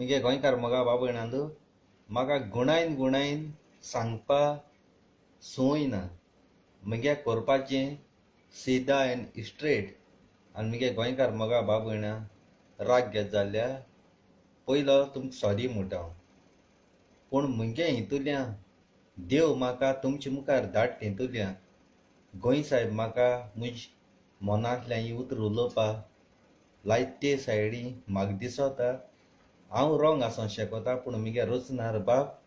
मुगे गोंयकार मोगा बाबा भयणांदो म्हाका गुणायन गुणायन सांगपा संवय ना. मुगे करपाचें सिदा एंड स्ट्रेट. आनी मुगे गोंयकार मोगा बाबा भयणां राग घेत जाल्यार पयलो तुमकां सॉरी म्हणटा हांव. पूण मुगे हितूंतल्यान देव म्हाका तुमचे मुखार धाडटा हितूंतल्यान गोंय साहेब म्हाका म्हज्या मनांतल्यान ही उतर उलोवपाक लायत ते सायडी म्हाका दिसता हांव रॉंग आसों शेकोता. पूण मुगे रचणार बाप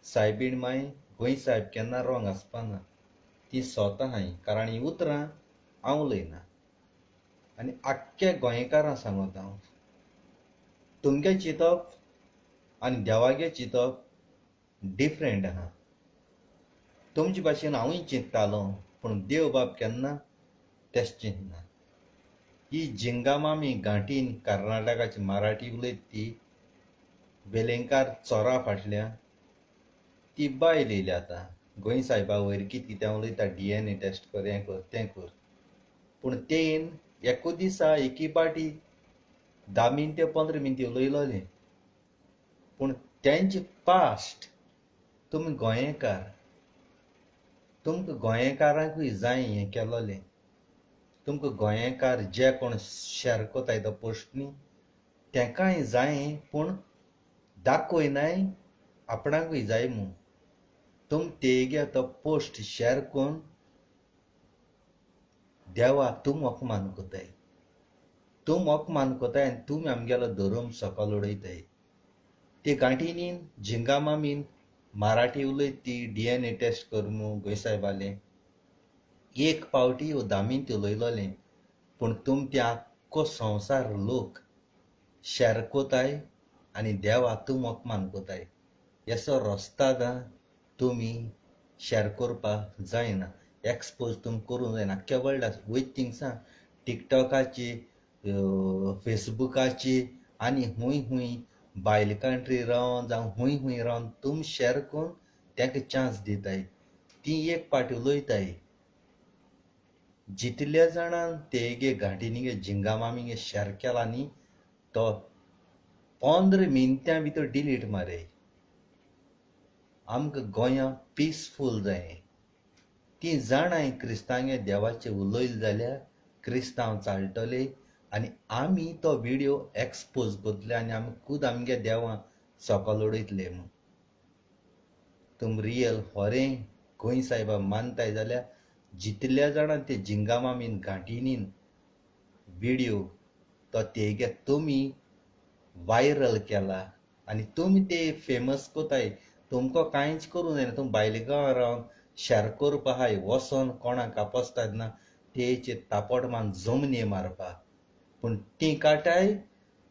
सायबीण माय गोंय साहेब केन्ना रॉंग आसपाना. ती स्वता हाय कारण ही उतरां हांव उलयना आनी आख्ख्या गोंयकारां सांगता हांव तुमगे चिंतप आनी देवागे चिंतप डिफरंट आहा. तुमचे भाशेन हांवूय चिंततालो पूण देव बाब केन्ना तेश चिंतना. ही जिंगामामी घांटीन कर्नाटकाची मराठी उलयत ती वेलेंकार चोरा फाटल्यान ती बायल येयली आतां गोंय सायबा वयर कितें कितें उलयता DNA टेस्ट कर हें कर तें कर. पूण तेन एकू दिसा एकी पाटी 10 मिनटे 15 मिनटे उलयलोलें. पूण तेंचे पास्ट तुमी गोंयकार तुमकां गोंयकारांकूय जाय हें केलोलें. तुमकां गोंयकार जे कोण शेअर कोताय तो पोस्ट न्ही तेंकाय जाय पूण दाखोयनाय आपणाकूय जाय म्हूण तुम तेगे तो पोस्ट शेअर कोन्न देवा तुम अपमान कोताय. तुम अपमान कोताय आनी तुमी आमगेलो धर्म सकयल उडयताय. ते गांठीनीन जिंगामामीन मराठी उलयत ती DNA टेस्ट कर म्हूण गोंय सायबालें एक पावटी 10 मिनट उलयलोलें. पूण तुम ते आख्खो संवसार लोक शेअर कोताय आनी देवा तुम अपमान कोताय. हेसो रस्ता तुमी शेअर करपाक जायना. एक्सपोज तुमी करूंक जायना. आख्ख्या वर्ल्डाक वयत थिंगसा टिकटॉकाची फेसबुकाची आनी हूंय हूंय भायले कंट्री रावन जावं हूंय हूंय रावन तुमी शेअर कोन्न तेंका चान्स दिताय. ती एक पाटी उलयताय जितल्या जाणां तेगे घांटीनीगे जिंगामामीगे शेअर केला न्ही तो 15 मिनटां भितर डिलीट मारय. आमकां गोंया पिसफूल जाय. ती जाणाय क्रिस्तांगे देवाचे उलयले जाल्यार क्रिस्तांव चालतले आनी आमी तो विडियो एक्सपोज करतले आनी आमी खूद आमगे देवा सकयल उडयतले म्हूण. तुम रियल खोरें गोंय सायबा मानताय जाल्यार जितल्या जाणां ते जिंगामामीन घांटीनीन विडियो तो तेगे तुमी वायरल केला आनी तुमी ते फेमस कोताय. तुमको कांयच करूं जायना. तुमी भायले गांवां रावन शेअर करपा हाय वोसोन कोणाक आपोसतात ना तेचेर तापट मान जमनीर मारपा. पूण ती काटाय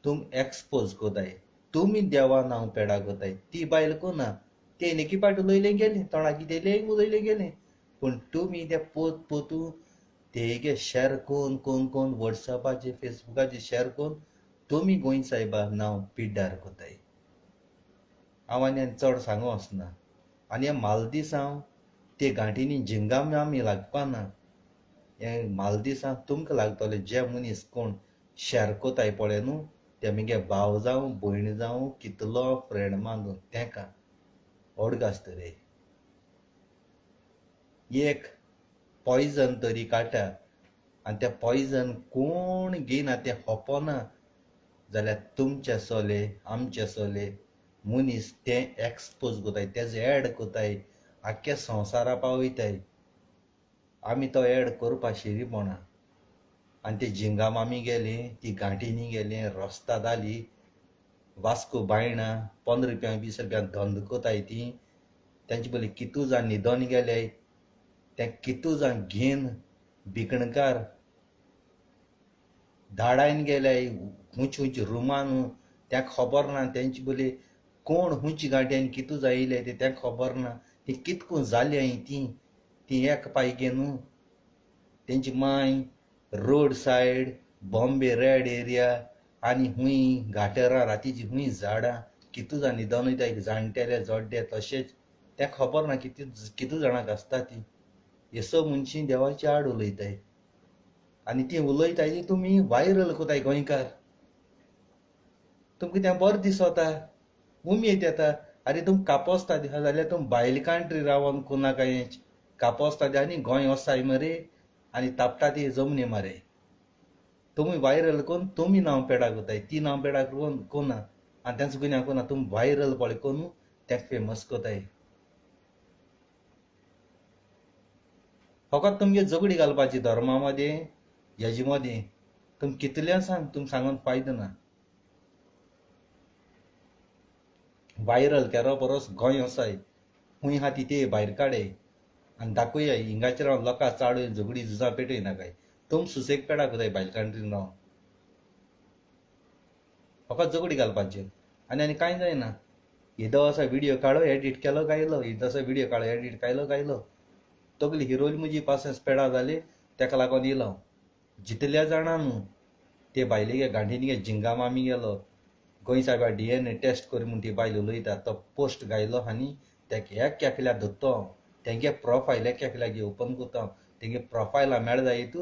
तुम एक्सपोज कोताय. तुमी देवा नांव पेडा कोताय. ती बायल कोना तेन एकी पाटी उलयलें गेलें तोंडां कितें लेंग उलयलें गेलें. पूण तुमी ते पोत पोतू तेगे शेअर कोन्न कोन्न कोन्न वॉट्सॅपाचेर फेसबुकाचेर शेअर कोन्न तुमी गोंय सायबा नांव पिड्ड्यार कोताय. हांव आनी चड सांगूं वचना. आनी हे मालदिसांव ते घांटीनी जिंगामामी लागपाना. हे मालदिसांव तुमकां लागतले जे मनीस कोण शेअर कोताय पळय न्हू ते मुगे भाव जावं भयण जावं कितलो फ्रेंड मानूं तेंकां ओडग आसतले. एक पॉयजन तरी काडटा आनी तें पॉयजन कोण घेयना तें होपना जाल्यार तुमचे सोले आमचे सोले मनीस तें एक्सपोज कोताय तेजो एड कोताय आख्ख्या संवसारा पावयताय. आमी तो एड करपा शिरीपणा. आनी ते जिंगामामी गेलीं ती घांटीनी गेलीं रस्ता जाली वास्को बायणां 15 रुपया 20 रुपया धंद कोताय ती. तेंचे पयलीं कितू जाण न्हिदोन गेले ते कितू जाण घेन भिकणकार धाडायन गेले हुंच हुंच रुमान तेंक खबर ना तेंचे पयलीं कोण हुंच गांठ्यान कितू जाण येयले ते तेंक खबर ना. ती कितकून जाली ती एक पायके न्हू. तेंची माय road side Bombay red area आनी हूंय घाटरां रातीची हूंय झाडां कितू जाण न्हिदोन वयता जाणटेले जोड्डे तशेंच तें खबर ना कितू जाणांक आसता ती. हेसो मनशी देवाची आड उलयताय आनी ती उलयताय ती तुमी वायरल कोताय गोंयकार. तुमकां तें बरें दिसता, उमेद येता. अरे तुम कापोसता दिसा जाल्यार तुम भायले कंट्री रावन कोनाका हें कापोसता दे आनी गोंय वसाय मरे आनी तापता ती जमनी मरे. तुम्ही व्हायरल करून तुम्ही नांव पेडा कोताय, ती नांव पेडा करून कोना आनी तेंच गुन्यांव कोना. तुमी व्हायरल पळय करून तें फेमस कोताय. फकत तुमगे झगडी घालपाची धर्मा मध्ये हेजे मध्ये. तुम कितले सांग, तुम सांगून फायदो ना. व्हायरल केलो परस गोंय वसाय खूंय आहा ती भायर काडे आनी दाखोवया हिंगाचेर हांव लोकां चाडून झगडी झुजां पेटय नाकाय. तुम सुसेग पेडा कोताय भायर कंट्रीन रावन. फकत झगडी घालपाचें आनी कांय जायना. इदो असो व्हिडिओ काडो एडिट केलो गायलो, इदो असो व्हिडिओ काडो एडिट केलो गायलो. तगली हिरोईन म्हजी पासस पेडा जाली तेका लागोन येयलो. जितल्या जाणां न्हू ते भायले गे गांठीन गे जिंगा मामी गेलो गोंय सायबा DNA टेस्ट कर म्हूण ती बायल उलयता तो पोस्ट गायलो आनी तेका एक केपेल्यार धरतो हांव. तेंगे प्रोफायल एक केपेल्यार ओपन करता हांव. तेंगे प्रोफायला मेळ जायत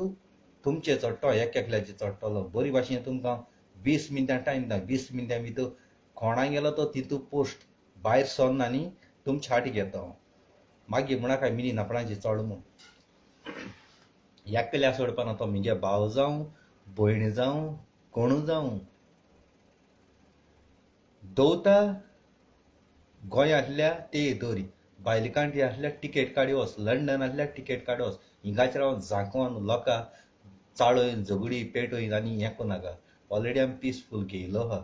तुमचे चडटो एक केपेल्याचे चडटलो. बरी भाशेन तुमकां 20 मिनटां टायम दिता. 20 मिनटां भितर कोणा गेलो तो तितू पोस्ट भायर सरना आनी तुमचे हाटी घेता हांव. मागीर म्हणाका मिनी नापणाची चड म्हूण. एकल्या सोडपाना तो म्हगे भाव जावं भयण जावं कोणू जावं. दोवता गोंयांतल्या ते दोरी, भायले कंट्री आसल्यार टिकेट काडी वच, लंडन आसल्यार टिकेट काडी वच. हिंगाचेर हांव झांकोन लोकां चाळयन झगडी पेटयन आनी हें कोनाका. ऑलरेडी आमी पिसफूल घेयलो आहा.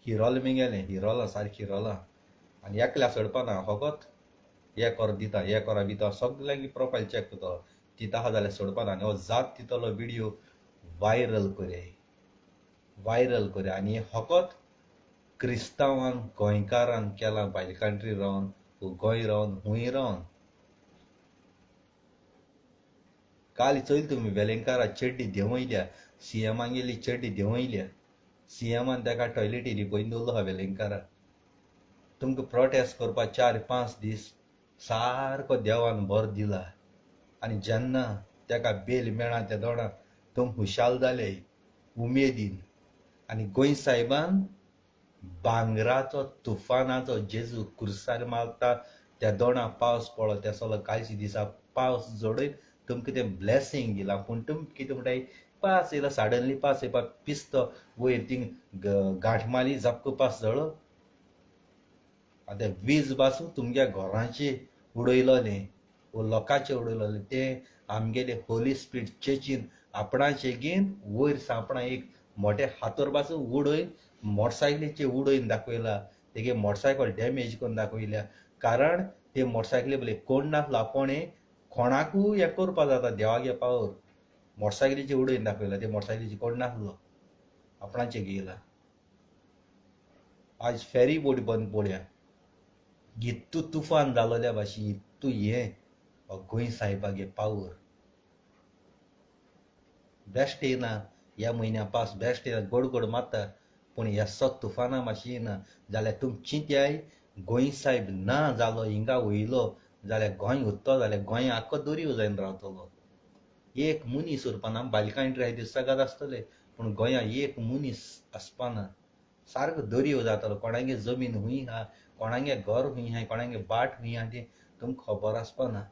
हिरोल मेंगेलें हिरोला सारकें हिरोला आनी एकल्या सोडपाना फकत हें कर दिता हें करा दिता सगळ्यांक प्रोफायल चॅक करतलो. तिता आहा जाल्यार सोडपाना आनी हो जात तितलो व्हिडिओ व्हायरल कोरया आनी हें फकत क्रिस्तांवान गोंयकारान केला भायले कंट्री रावन गोंय रावन खूंय रावन. काल चोयल तुमी वेलेंकारा चेड्डी देंवयल्या, CMान गेली चेड्डी देंवयल्या. CMान तेका टॉयलेटी लिपयन दवरलो आहा वेलेंकारा. तुमकां प्रोटेस्ट करपा 4-5 दीस सारको देवान बरो दिला आनी जेन्ना तेका बेल मेळ्ळा त्या दोणां तुम खुशाल जाले उमेदीन. आनी गोंय सायबान भांगराचो तुफानाचो जेजू कुर्सार मारता त्या दोणां पावस पडलो त्या सगळो कालची दिसा पावस जोडयन तुमकां तें ब्लेसींग दिलां. पूण तुमी कितें म्हणटाय पास येयलो सडनली पास येवपा पिस्तो वयर थिंग गांठ मारली झपको पास जळो. आतां वीज पासून तुमगे घरांचे उडयलोलें वो लोकांचे उडयलोलें तें आमगेले होली स्पिरीट चेचीन आपणाचे घेवन वयर सांपणां एक मोठे हातोर पासून उडयन मोटरसायकलीचे उडयन दाखयला. तेगे मोटरसायकल डॅमेज करून दाखयल्या. कारण ते मोटरसायकली बले कोण नासलो आपोणे कोणाकूय हें करपा जाता देवागे पावर. मोटरसायकलीचे उडयन दाखयला. ते मोटरसायकलीचे कोण नासलो आपणाचे घेयला. आज फेरी बोट बंद पडल्या. इतू तुफान जालोल्या भाशी इतू हें गोंय सायबागे पावर. बेस्ट येयना ह्या म्हयन्या पास बेस्ट येयना गोड मारता पूण ह्या तुफाना मातशी येयना जाल्यार तुमी चिंत्याय गोंय सायब ना जालो हिंगा वयलो जाल्यार गोंय उरतो जाल्यार गोंय आख्खो दर्यो जावन रावतलो. एक मनीस उरपाना. भायले कंट्री आहाय सगळ्यात आसतले पूण गोंया एक मनीस आसपाना. सारको दर्यो जातलो. कोणागे जमीन हूंय आहा, कोणागे घर हूंय आहाय, कोणागे बाट हूंय आहा तें तुमकां खबर आसपाना.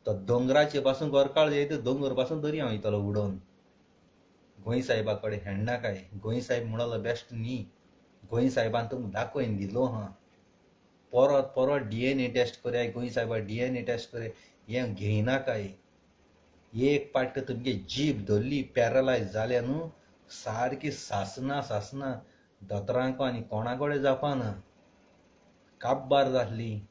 तो दोंगराचे पासून गोरकाळ जायत दोंगर पासून दर्या वयतलो उडोवन. गोंय सायबा कडेन हेणनाकाय. गोंय सायब म्हणलो बेस्ट न्ही. गोंय सायबान तुमकां दाखोवन दिलो आहा. परत DNA टेस्ट करया गोंय सायबा DNA टेस्ट करया हें घेयनाकाय. एक पाट तुमगे जीब धरली पॅरलायज जाल्या न्हू सारकी सासना दोतोरांको आनी कोणा कडेन जावपाना. काब्बार जातली.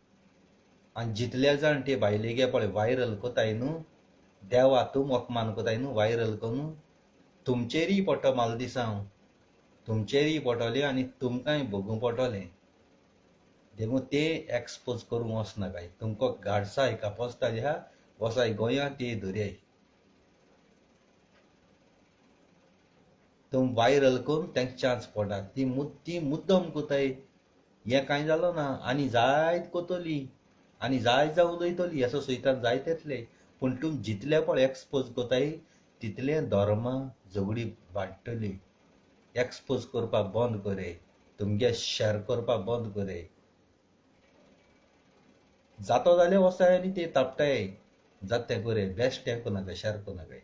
आनी जितले जाण ते भायले गे पळय व्हायरल कोताय न्हू देवा तुम अपमान कोताय न्हू व्हायरल करून तुमचेरूय पडटो माल दिसांव. तुमचेरूय पडटलें आनी तुमकांय भोगूं पडटलें. देखून ते एक्सपोज करूंक वचनाकाय. तुमकां गाडसाय कापोसता आहा वसाय गोंया ते धरयाय. तुम व्हायरल करून तांकां चान्स पडटा. ती मुद्दम कोताय. हें कांय जालो ना आनी जायत कोतली आनी जायत जावं उलयतली असो सयतान जायत येतले. पूण तुमी जितले पळय एक्सपोज कोताय तितले धर्म झगडी वाडटली. एक्सपोज करपाक बंद करे, तुमगे शेअर करपाक बंद करे. जातो जाल्यार वसाय आनी ते तापताय. जात तें करे, बेस्ट तें कोनाका, शेअर कोनाकाय.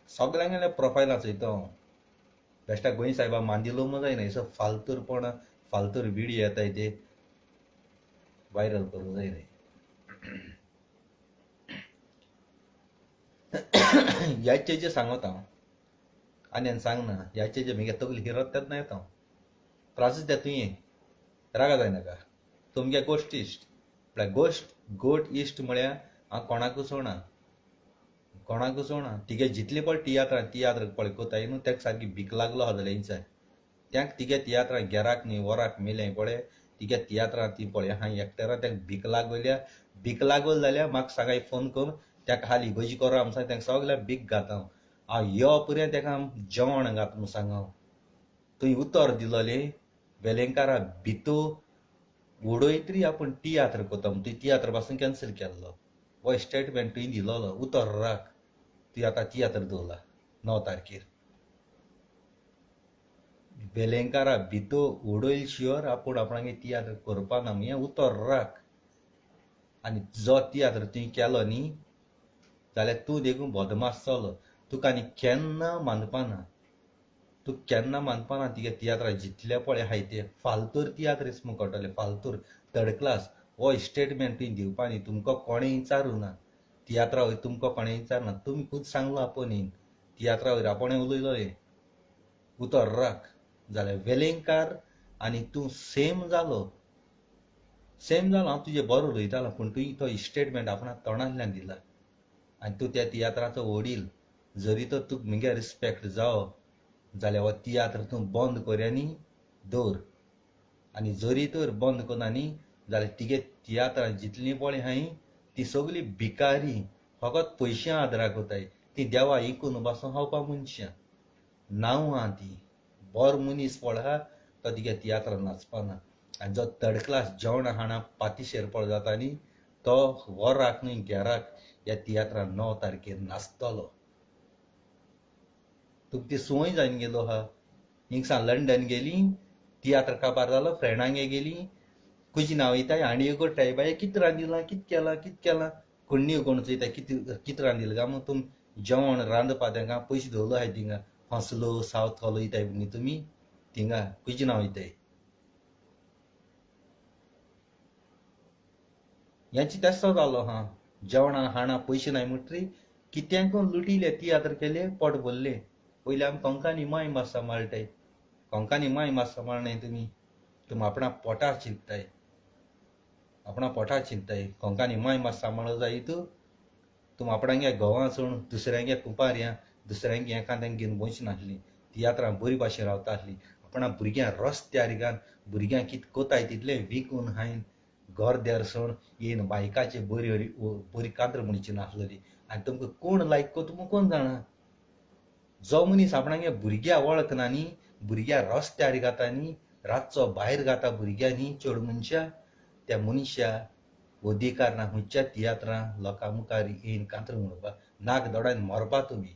सगळ्यांगे प्रोफायलां चोयता. बेश्टा गोंय सायबा मांदिलो जायना, असो फालतूरपणा, फालतूर व्हिडिओ येताय ते व्हायरल करूं जाय न्हय. ह्याचे सांगत हांव आनी सांगना, ह्याचे म्हगे तगली हिरत तेन्ना येता हांव. त्रास दिता तुये, रागा जायनाका. तुमगे गोश्ट इश्ट गोट इश्ट म्हळ्यार हांव कोणाकूच सोडना. तिगे जितले पळय तियात्र पळय कोताय न्हू, ताका सारकी भिक लागलो आहा जाल्यार इंचाय. त्यांक तिगे तियात्रां गेराक न्ही वराक मेलें पळय, तिगे तियात्रां ती पळय आहा एक्टरां, तांकां भिक लागल जाल्यार म्हाका सांगाय फोन करून, ताका हाली इगोजी करो आम सांग, तांकां सगळ्याक भिक घाता हांव यो पर्यंत ताका जेवण घात म्हूण सांगा. थंय उतर दिलोले वेलेंकारा भितो उडयतरी आपूण तियात्र कोता म्हूण, तुवें तियात्र पासून कॅन्सल केल्लो. हो स्टेटमेंट तुवें दिलोलो, उतर राक. तुवें आतां तियात्र दवरला 9 तारखेर. वेलेंकारा भितो उडयल शिवर आपूण आपणागे तियात्र करपा ना हें उतर राक. आनी जो तियात्र तुवें केलो न्ही जाल्यार तूं देखून बदमाश चलो. तुका आनी केन्ना मानपाना तिगे तियात्रां जितले पळय आहाय ते फालतूर तियात्रीस म्हूण कळटले, फालतूर थर्ड क्लास. हो स्टेटमेंट तुवें दिवपा न्ही, तुमकां कोणें विचारूं ना. तियात्रा वयर तुमकां कोणें विचारना, तुमी खूद सांगलो आपुणीन तियात्रा वयर आपणें उलयलोय. उतर राक. जाल्यार वेलेंकार आनी तूं सेम जालो. हांव तुजें बरो उलयतालो, पूण तुवें तो स्टेटमेंट आपणा तोंडांतल्यान दिला. आनी तूं त्या तियात्राचो वडील. जरी तर तुका म्हगे रिस्पेक्ट जावो जाल्यार हो तियात्र तूं बंद कर आनी दवर. आनी जरी तर बंद करना न्ही जाल्यार तिगे तियात्रां जितलीं पळय आहाय ती सगळीं भिकारी, फकत पयशा आदाराक कोताय. ती देवा इकून पासून खावपा मनशां नांव आहा ती. बरो मनीस पळय आहा तो तिगे तियात्रां नाचपाना. आनी जो थर्ड क्लास जेवणा खाणा पातीशेर पळय जाता न्ही तो वराक न्ही गेराक ह्या तियात्रां 9 तारखेर नाचतलो. तुका ती संवय जावन गेलो आहा. हिंगसा लंडन गेली, तियात्र काबार जालो, फ्रेंडांगे गेली, कुजिना वयताय, आनी करताय, बाय कितें रांदिलां, कितें केलां, कोण्णी कोण चोयताय कितें रांदिलां काय म्हूण. तुम जेवण रांदपा तांकां पयशे दवरलो आहाय थिंगा. हंसलो सावथ हॉल वयताय न्ही तुमी थिंगा कुजिना वयताय. ह्याची तेसो जालो आहा. जेवणा हाणा पयशे नाय म्हणटरी कित्यांक लुटिले, तियात्र केले, पोट भरले. पयलीं आमी कोंकानी माय मात सांबाळटाय. कोंकानी माय मात सांबाळनाय तुमी आपणा पोटा चिंतताय. कोंकानी माय मात सांबाळ जायत तुम आपणागे घोवां सोडून दुसऱ्यांगे कुंपाऱ्यां, दुसऱ्यांगे एकांद्यांक घेवन बसची नासली. तियात्रां बरी भाशेन रावता आसली. आपणा भुरग्यां रस्त्यार घाल, भुरग्यां कितें कोताय तितलें विकून हायन घर देर सोड येयन बायकाची बरी कांतर म्हणची नासलेली. आनी तुमकां कोण लायक को तुमकां कोण जाणा. जो मनीस आपणागे भुरग्यां वळखना न्ही, भुरग्यां रस्त्यार घाता न्ही, रातचो भायर घाता भुरग्यां न्ही चड मनशां, त्या मनशा अधिकार ना खंयच्या तियात्रां लोकां मुखार येयन कांतर म्हणपाक. नाक दोडायन मरपा तुमी.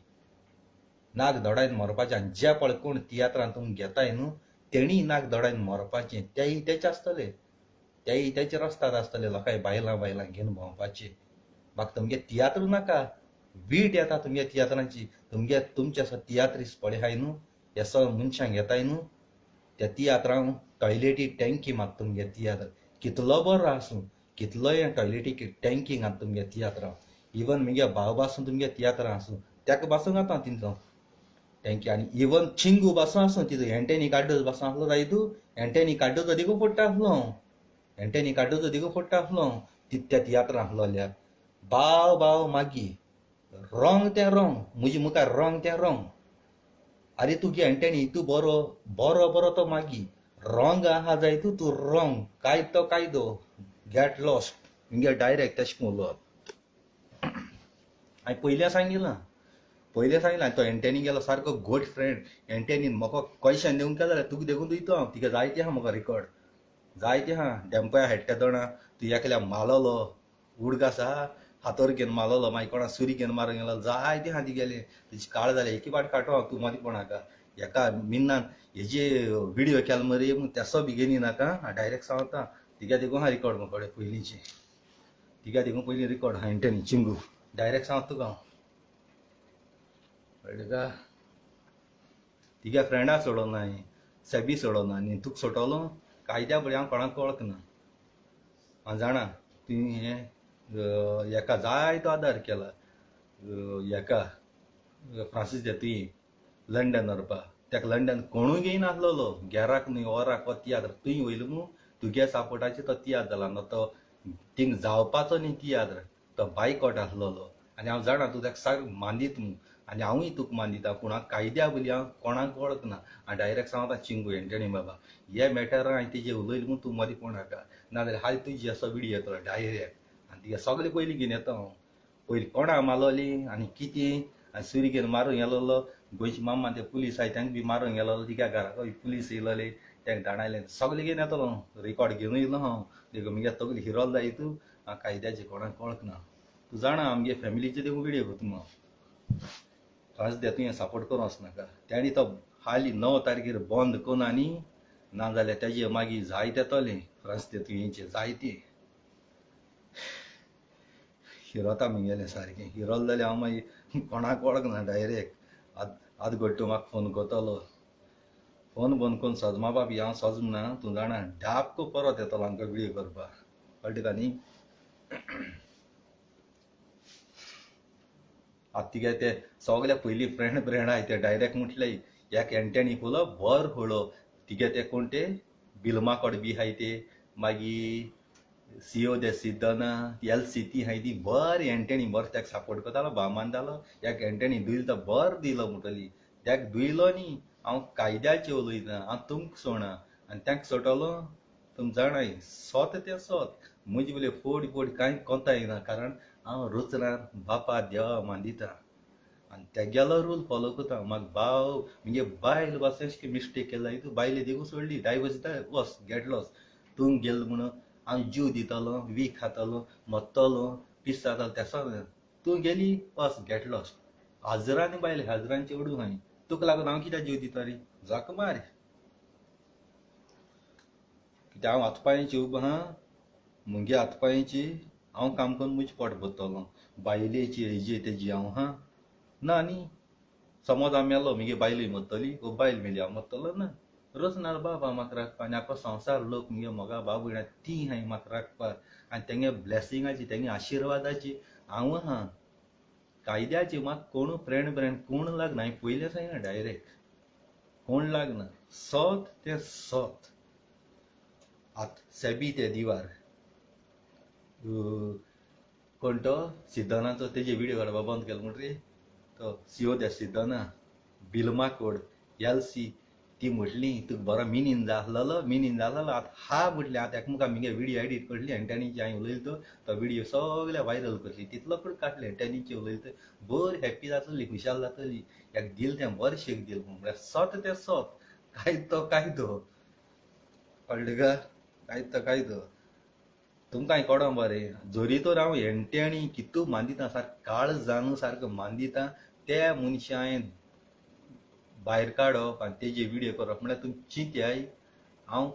नाक दोडायन मरपाचें. आनी जे पळय कोण तियात्रां तुमी घेताय न्हू तेणीय नाक दोडायन मरपाचें. तेय तेचे आसतले, तेय तेचे रस्त्यार आसतले लोकांय बायलां घेवन भोंवपाचे. म्हाका तुमगे तियात्र नाका. वीट येता तुमगे तियात्रांची. तुमचे तियात्रीस पळय आहाय न्हू, हे सगळे मनशांक घेताय न्हू, त्या तियात्रांक टॉयलेटी टँकी मात तुमगे तियात्र कितलो बरो आसूं, कितलोय टॉयलेटी टँकी घात तुमगे तियात्रां. इवन म्हगे भाव पासून तुमगे तियात्रां आसूं ताका पासून घाता तिंचो टँकी. आनी इवन चिंगू पासून आसूं तितू एंटेनी कार्डोज पासून आसलो जाय तूं एंटेनी कार्डोजो दिगो फोडटा आसलो त्या तियात्रां आसलो जाल्यार. भाव मागी रोंग तें रोंग, म्हजे मुखार रोंग तें रोंग. आरे तुगे एंटेनी तूं बरो तो मागी रोंग आहा जाय तूं रोंग. कायद तो कायदो, गेट लॉस्ट. हिंगे डायरेक्ट तेशें उलोवप. हांवें पयलीं सांगिलां तो एंटेनी गेलो सारको गुड फ्रेंड. एंटेनीन म्हाका क्वेश्चन दिवंक केलें जाल्यार तुका देखून दिता हांव. तिका जायते आहा म्हाका रिकॉर्ड, जायते आहा. डेंपया हेट्ट्या दोणा तूं एकल्या मारलोलो उडगास आहा, हातोर घेवन मारलो मागीर कोणा सुरी घेवन मारूंक गेलो जाय ते हाती गेले तेची काळ जाले एकी पाट काटो हांव तूं मदीं कोणाका एका मिन्नान हेजे व्हिडिओ केला मरे म्हूण तेसो बेगिनी नाका डायरेक्ट सांगता तिका देखून हा रिकॉर्ड म्हणून पयलींची तिका देखून पयलीं रिकॉर्ड हांवें तेणी चिंगू डायरेक्ट सांगता तुका हांव कळ्ळें का तिका फ्रेंडाक सोडोना हांवें सेबी सोडोना आनी तुका सोटलो कायद्या बळी हांव कोणाक वळखना हांव जाणा तुवें हें हेका जायतो आदार केला हेका फ्रांसीस तुवें लंडन व्हरपाक ताका लंडन कोणूय घेयनासलो घेराक न्हय वराक तियात्र तुवें वयलो म्हूण तुगे सापोर्टाचेर तो तियात्र जाला न्हू तो थिंग जावपाचो न्ही तियात्र तो बायकॉट आसलोलो आनी हांव जाणा तूं ताका सारको मांदीत म्हूण आनी हांवूय तुका मांदिता पूण हांव कायद्या वयली हांव कोणाक वळखना हांव डायरेक्ट सांगता चिंगू हेंटेणी बाबा हे मॅटर हांवें तेजेर उलयलें म्हूण तूं मदीं पडनाका नाजाल्यार हाल तुजी असो व्हिडियो येतलो डायरेक्ट आनी तिका सगळें पयलीं घेवन येता हांव पयलीं कोणा मारलोली आनी कितें आनी सुरी घेवन मारूंक गेलोलो गोंयची मामा ते पुलीस आहाय तांकां बी मारूंक गेलोलो तिका घराक पुलीस येयलोले तांकां धाडायले सगळें घेवन येतलो रिकॉर्ड घेवन येयलो हांव देखून म्हगे तगली हिरोल जाय तूं हांव कायद्याचे कोणाक वळखना तूं जाणा आमगे फॅमिलीचे देखून व्हिडियो करता हांव फ्रांस दे तुवें सपोर्ट करूं वचनाका तेणी तो हालीं 9 तारखेर बंद कोन्न आनी नाजाल्यार तेजे मागीर जायते येतले फ्रांस दे तुवेंचे जायते हिरोता म्हगेलें सारकें हिरोल जाल्यार हांव मागीर कोणाक वळखना डायरेक्ट आद घट्टू म्हाका फोन करतलो फोन बंद करून सजमा बाबी हांव सजमना तूं जाणा डाबको परत येतलो आमकां व्हिडियो करपाक कळटा का न्ही आतां तिगे ते सगळे पयलीं फ्रेंड आहाय ते डायरेक्ट म्हटले एक एंटेनी खोलो बर खोलो तिगे ते कोण ते बिलमाकोड बी आहाय ते मागीर सीओ दे सिद्धना LC ती आहाय ती बर एंटेनी बर ताका सपोर्ट करतालो भाव मानतालो एक एंटेनी दुयलो तो बर दिलो म्हणटली ताका दुयलो न्ही हांव कायद्याचें उलयतां हांव तुमकां सोडना आनी तांकां सोटलो तुमी जाणाय सोत तें सोत म्हजे वयले फोड कांय कोंता येना कारण हांव रुचरान बापा देवा मांदिता आनी तेगेलो रूल फॉलो करता म्हाका भाव म्हणजे बायल वचून मिस्टेक केला तूं बायले देखून सोडली डायवर्स दिता वस गेट लॉस तूं गेलो म्हणून हांव जीव दितालो वीक खातालो मरतलो पीस जातालो तेसो तूं गेली वस गेट लॉस हजरांनी बायले हजरांचे उडूं हांवें तुका लागून हांव कित्याक जीव दिता रे जाका मार कित्याक हांव हातपांयाची उबो आहा मुगे हातपांयाची हांव काम करून म्हजें पोट भरतलो बायलेची हेजी तेजी हांव हा ना न्ही समज हांव मेलो म्हगे बायलूय मरतली वो बायल मेली हांव मरतलो ना रोज ना बाबा म्हाका राखपा आनी आख्खो संवसार लोक म्हगे मोगा भाव भयणां ती हांवें म्हाका राखपाक आनी तेंगे ब्लेसिंगाची तेंगे आशिर्वादाची हांव आहा कायद्याची म्हाका कोण फ्रेंड कोण लागना हांवें पयलें सांगना डायरेक्ट कोण लागना सोत तें सोत आत सेबी ते दिवार कोण तो सिद्धनाचो तेजे व्हिडिओ काडपा बंद केलो म्हण रे तो सीओ दे सिद्धना बिलमा कोड LC ती म्हटली तुका बरो मिनीन जाहलोलो आतां हा म्हटलें आतां एकामेका म्हगे व्हिडिओ एडीट करतली एंटेनीचे हांवें उलयलो तो व्हिडिओ सगळे व्हायरल करतली तितलो पूण काडले एंटेनीचे उलयलो बरी हॅप्पी जातली खुशाल जातली एक दिल तें बरें शेक दिल म्हळ्यार सोत तें सोत कायदो कळ्ळें का कायदो तुमकां कळो मरे जोरी तर हांव एंटेणी कितू मांदिता सारको काळ जावन सारको मांदिता त्या मनशा हांवें भायर काडप आनी तेजे व्हिडिओ करप म्हळ्यार तुमी चिंत्याय हांव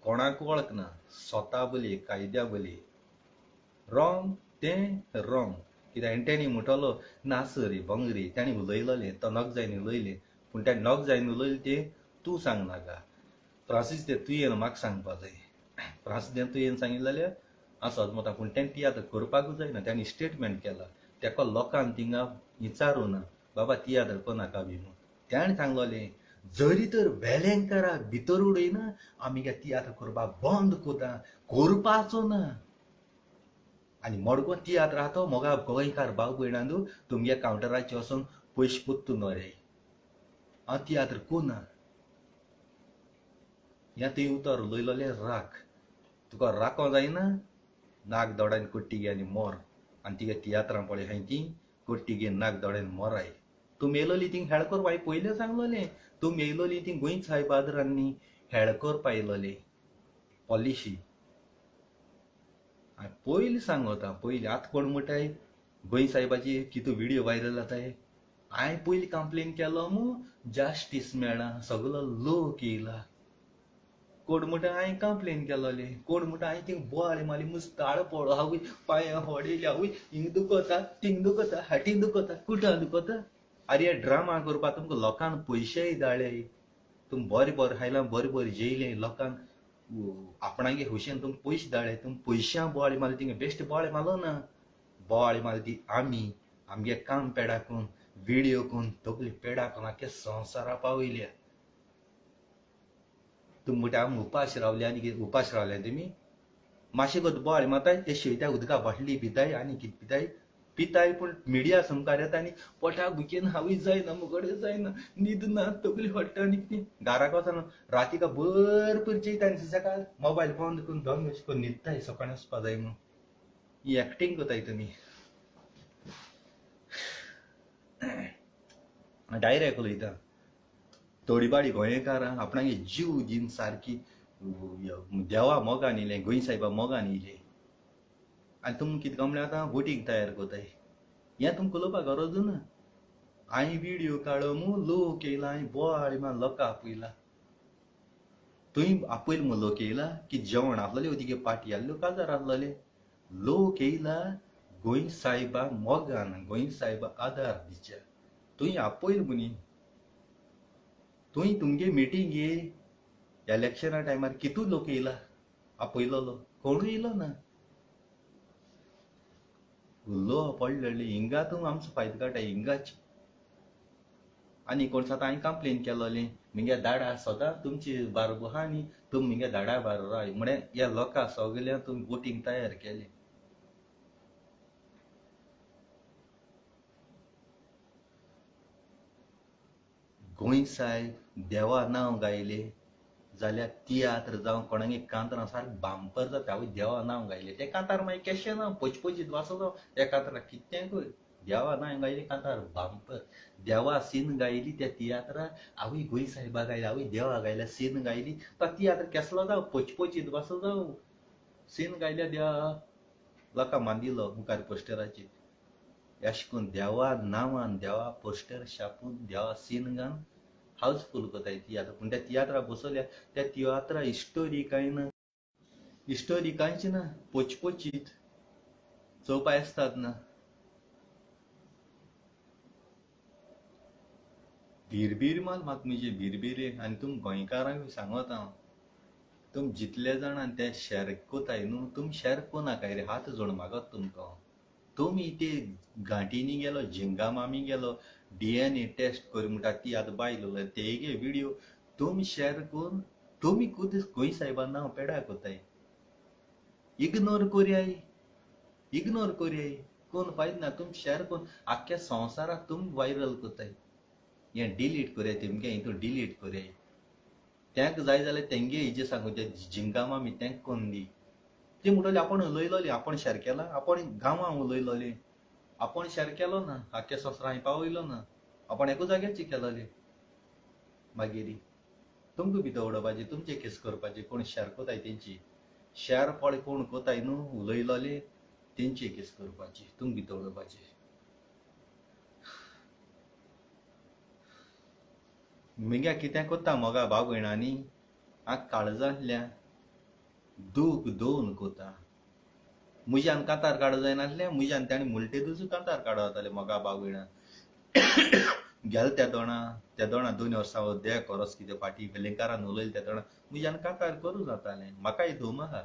कोणाक वळखना स्वता बली कायद्या बली रॉंग तें रॉंग कित्याक एंटेनी म्हणटलो नास रे भंगरी ताणें उलयलोलें तो नॉक जायन उलयलें पूण तें नॉक जायन उलयलें तें तूं सांगनाका फ्रांसीस तें तुवें म्हाका सांगपा जाय फ्रांसीस तें तुवें सांगिल्लें जाल्यार हांव सजमता पूण तें तियात्र करपाकूच जायना ताणें स्टेटमेंट केला तेका लोकांक थिंगा विचारूं ना बाबा तियात्र करनाका बी म्हूण ताणें सांगलोलें जरी तर वेलेंकाराक भितर उडयना आमी गे तियात्र करपाक बंद कोता करपाचो ना आनी मडको तियात्र आहा तो मोगा गोंयकार भाव भयणांदू तुमगे कावंटराचेर वचोन पयशे पोत्तू न्हू रे हांव तियात्र कोना हें तुवें उतर उलयलोलें राख तुका राखो जायना नाक दोडायन कोट्टी घे आनी मोर आनी तिगे तियात्रां पळय हांवें ती कोट्टी घेवन नाक दोडायन मोराय तूं मेलोली थिंग हेळ करपा हांवें पयलें सांगलोलें तूं मेलोली थिंग गोंयच सायबादरांनी हेळ करपा येयलोलें पॉलिशी हांवें पयलीं सांगता पयलीं आतां कोण म्हणटाय गोंय साहेबाची कितू व्हिडिओ व्हायरल जाता है. हांवें पयलीं कंप्लेन केलो जस्टीस मेळना, सगलो लोक येयला. कोण म्हणटा हांवें कंप्लेन केलोले, कोण म्हणटा हांवें थिंग बोवाळ मारली, मुस्ताळ पडो, हांव पांयां होडयले, हांव हिंग दुखता, थिंग दुखता, हाटीन दुखता, कुठां दुखता. अरे हे ड्रामा करपाक तुमकां लोकांक पयशेय धाडले, तुम बरें बरें खायला, बरें बरें जेयले, लोकांक आपणागे हुशेन तुमकां पयशे धाडले, तुम पयशां बोवाळी मारली, थिंग बेश्टे बोवाळी मारलो ना. बोवाळी मारली ती आमी आमगे काम पेडाकून व्हिडिओ करून तगली पेडाकून आख्या संवसारा पावयल्या. तुम म्हणटा आमी उपाश रावले आनी कितें उपाश रावले तुमी मातशें गो बोवाळी मारताय ते शिवत्या उदका बाटली पिताय आनी कितें पिताय पिताय पूण मिडिया समकार येता आनी पोटाक भुकेन हांवूय जायना मुगडे जायना न्हीद ना तगली हट्टा आनी कितें घराक वचना रातीका भरपूर जेयता आनी सकाळ मोबायल बंद करून दोन अशें करून न्हिदताय सकाळीं वचपा जाय म्हणून ही एक्टिंग कोताय तुमी डायरेक्ट उलयता. तोडीबाडी गोंयकारां आपणागे जीव दिवन सारकी देवा मोगान येयले, गोंय साहेबा मोगान येयले आनी तुमी कितें काय म्हणल्यार आतां वोटींग तयार कोताय. हें तुमकां उलोवपाक गरज ना. हांवें व्हिडिओ काडलो लोक येयला, हांवें बोवाळ मार लोकां आपयला. तुवें आपयल लोक येयला की जेवण आसलेलें ओतिके पाटी आहल्यो काजार आसलेले. लोक येयला गोंय साहेबा मोगान, गोंय साहेबा आदार दिच्या. तुवें आपयल मुनी, तुवें तुमगे मिटींगे इलेक्शना टायमार कितू लोक येयला आपयलोलो कोणूय येयलो ना. उलो पडलेली हिंगा तूं आमचो फायदो काडटा हिंगाच. आनी कोण सांगता हांवें कंप्लेन केलोलें म्हगे धाडा सदां तुमची बारबो आहा न्ही तुमी म्हगे धाडा बार राय म्हळ्यार ह्या लोकां सगल्या तुमी वोटींग तयार केलें. गोंय साहेब देवा नांव गायलें जाल्यार तियात्र जावं कोणागे कांतरां सारकें बांपर जाता हांवें देवा नांव गायलें ते कांतार मागीर केशें ना पचपचीत वाचलो त्या कांतराक कितेंय देवा नांव गायलें कांतार बांपर. देवा सीन गायली त्या तियात्राक हांवें गोंय साहेबा गायल्या हांवें देवा गायल्या सीन गायली तो तियात्र केसलो जावं पचपचीत वाचलो जावं सीन गायल्या देवा लोकांक मान दिलो मुखार पोस्टराचेर अशें करून देवा नांवान देवा पोस्टर छापून देवा सीन घालन हावसफूल कोताय तियात्र. पूण त्या तियात्राक बसयल्या त्या तियात्रा हिस्टोरी कांय ना, हिस्टोरी कांयच ना, पचपचीत चोवपा आसतात ना. भिरभीर माल म्हाका म्हजे भिरभिरे आनी तुम गोंयकारांक सांगत हांव तुम जितले जाणां ते शेअर कोताय न्हू तुमी शेअर कोनाकाय रे हात जोड मागत तुमकां. तुमी ते घांटीनी गेलो झिंगामामी गेलो DNA टेस्ट कर म्हणटा ती आतां बायल उलय तेगे व्हिडिओ तुमी शेअर करून तुमी खुद गोंय साहेबा नांव पेडा कोताय. इग्नोर कोरयाय इग्नोर कोरयाय कोण फायदो ना. तुमी शेअर करून आख्ख्या संवसाराक तुमी व्हायरल कोताय. हें डिलीट कोरयाय तेमगे हितून डिलीट कोरयाय. तांकां जाय जाल्यार तेंगे हेजेर सांगून ते झिंगामामी तांकां कोन्न दी. ते म्हणटले आपण उलयलोले आपण शेअर केला आपण गांवां उलयलोले आपण शेअर केलो ना आख्या संवसाराक पावयलो ना आपण एकूच जाग्याची केलोले. मागीर तुमकां भितर उडोवपाचें तुमचे केस करपाचे कोण शेअर कोताय तेंची शेअर पळ कोण कोताय न्हू उलयलोले तेंचे केस करपाचे तुमकां भितर उडोवपाचे. म्हगे कितें कोत्ता मोगा भाव भयणांनी हांव काळजांतल्यान दूख दोन कोता. म्हज्यान कांतार काडूं जायनासलें म्हज्यान ताणें मुल्टेदूच कांतार काडूं जातालें मोगा भाव भयणां. गेल त्या दोणा 2 वर्सां दे कोरोस कितें फाटीं वेलेंकारान उलयलें त्या दोणा म्हज्यान कांतार करूं जातालें म्हाकाय धूम आहा.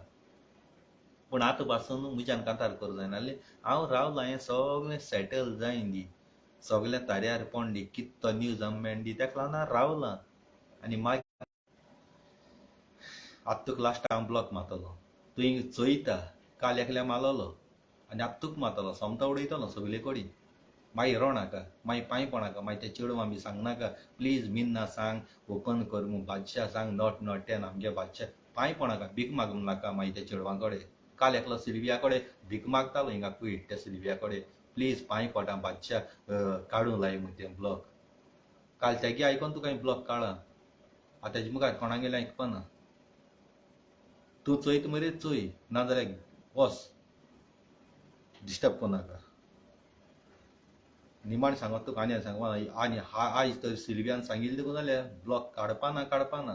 पूण आतां पासून म्हज्यान कांतार करूं जायनासलें. हांव रावलां हें सगळें सेटल जायन दी सगळें तार्यार पोंड दी कितें तो न्यूज मेळन दी तेका लागून हांव रावलां. आनी मागीर आतां तुका लास्ट हांव ब्लॉक मारतलो तुवें चोयता काल एकल्या मारलोलो आनी आतां तुका मारतलो सोमतो उडयतलो सगळे कडेन. मागीर रोनाका मागीर पांय पडनाका मागीर ते चेडवां बी सांगनाका प्लीज मिन्ना सांग ओपन कर म्हूण बादशाह सांग नॉट 10 आमगे बादशाह पांय पडनाका भीक मागूंक नाका. मागीर त्या चेडवां कडेन काल एकलो सिल्विया कडेन भीक मागतालो हिंगा पीठ त्या सिल्विया कडेन प्लीज पांय पडा बादशाह काडूं लाय म्हूण तें ब्लॉक. काल तेगे आयकोन तुका हांवें ब्लॉक काडला. आतां तेजे मुखार कोणा गेलें आयकपाना. तूं चोयता मरे चोय नाजाल्यार वच डिस्टर्ब कोनाका. निमाण सांगत तुका आनी सांगपा आनी आयज तर सिल्वियान सांगिल्लें तुका जाल्यार ब्लॉक काडपा ना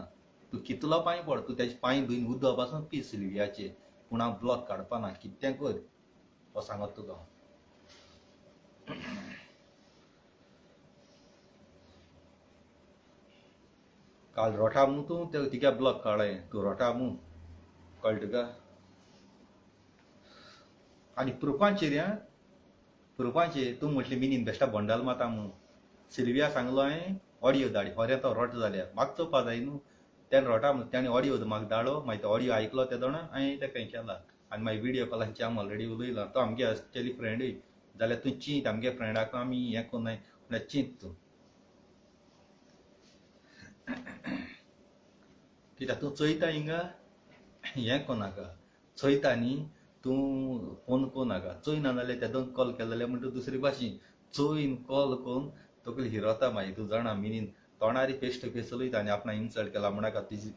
तूं कितलो पांय पड तूं तेजे पांय धुवन उदक पासून पी सिल्वियाचेर पूण हांव ब्लॉक काडपा ना कितें कर हो सांगत तुका काल रोठा मू तूं ते तिका ब्लॉक काडय तूं रोठा मू कळ्ळें तुका आनी प्रुफांचेर तूं म्हटलें मिनीन बेश्टा बंडल माता मू सिल्विया सांगलो हांवें ऑडियो धाड खरें तो रोट जाल्यार म्हाका चोवपा जाय न्हू त्यान रोटा त्याने ऑडियो म्हाका धाडो मागीर तो ऑडियो आयकलो ते दोना हांवें तेका हें केला आनी मागीर व्हिडियो कॉलाची आमी ऑलरेडी उलयला तो आमगे आसचेली फ्रेंडूय जाल्यार तूं चिंत आमगे फ्रेंडाक आमी हें कोन्नाय म्हळ्यार चिंत तूं कित्याक तूं चोयता हिंगा हें कोनाका चोयता न्ही तूं फोन कोनाका चोयना जाल्यार ते दोन कॉल केले जाल्यार म्हणटा दुसरे भाशेन चोयन कॉल करून तकली हिरोता मागीर तूं जाणा मिनीन तोंडारी फेस टू फेस उलयता आनी आपणा इन्सल्ट केला म्हणाका तिजी